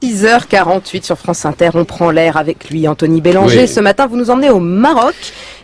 6h48 sur France Inter, on prend l'air avec lui, Anthony Bélanger. Oui. Ce matin, vous nous emmenez au Maroc,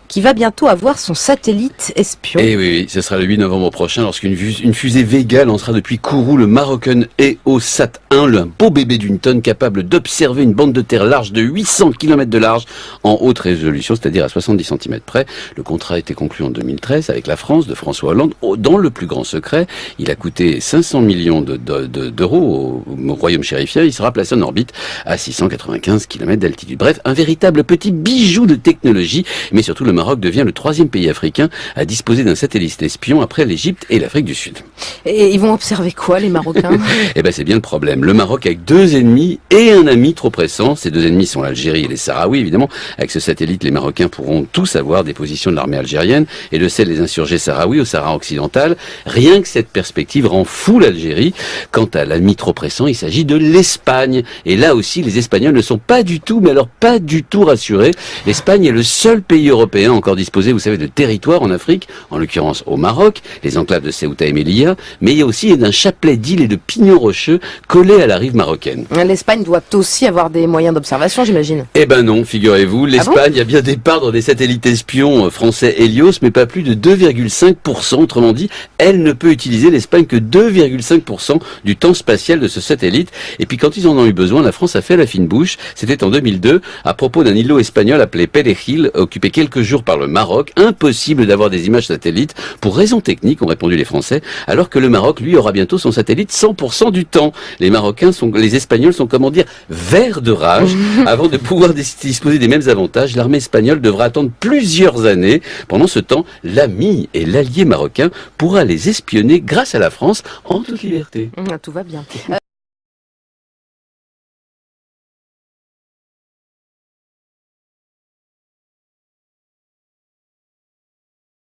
qui va bientôt avoir son satellite espion. Et oui, ce sera le 8 novembre prochain lorsqu'une fusée Vega lancera depuis Kourou le Moroccan EOSat 1, un beau bébé d'une tonne capable d'observer une bande de terre large de 800 km de large en haute résolution, c'est-à-dire à 70 cm près. Le contrat a été conclu en 2013 avec la France de François Hollande dans le plus grand secret. Il a coûté 500 millions d'euros au royaume chérifien. Il sera placé en orbite à 695 km d'altitude. Bref, un véritable petit bijou de technologie, mais surtout le Maroc devient le 3e pays africain à disposer d'un satellite espion après l'Égypte et l'Afrique du Sud. Et ils vont observer quoi, les Marocains? Eh ben, c'est bien le problème. Le Maroc a 2 ennemis et un ami trop pressant. Ces 2 ennemis sont l'Algérie et les Sahraouis, évidemment. Avec ce satellite, les Marocains pourront tous avoir des positions de l'armée algérienne et de celles des insurgés sahraouis au Sahara occidental. Rien que cette perspective rend fou l'Algérie. Quant à l'ami trop pressant, il s'agit de l'Espagne. Et là aussi, les Espagnols ne sont pas du tout, mais alors pas du tout rassurés. L'Espagne est le seul pays européen encore disposé, vous savez, de territoires en Afrique, en l'occurrence au Maroc, les enclaves de Ceuta et Melilla, mais il y a aussi d'un chapelet d'îles et de pignons rocheux collés à la rive marocaine. L'Espagne doit aussi avoir des moyens d'observation, j'imagine. Eh ben non, figurez-vous, l'Espagne a bien des parts dans des satellites espions français Helios, mais pas plus de 2,5%. Autrement dit, elle ne peut utiliser l'Espagne que 2,5% du temps spatial de ce satellite. Et puis quand ils en ont eu besoin, la France a fait la fine bouche. C'était en 2002, à propos d'un îlot espagnol appelé Perejil, occupé quelques jours par le Maroc. Impossible d'avoir des images satellites pour raisons techniques, ont répondu les Français, alors que le Maroc, lui, aura bientôt son satellite 100% du temps. Les Espagnols sont, comment dire, verts de rage. Avant de pouvoir disposer des mêmes avantages, l'armée espagnole devra attendre plusieurs années. Pendant ce temps, l'ami et l'allié marocain pourra les espionner grâce à la France en toute liberté. Tout va bien.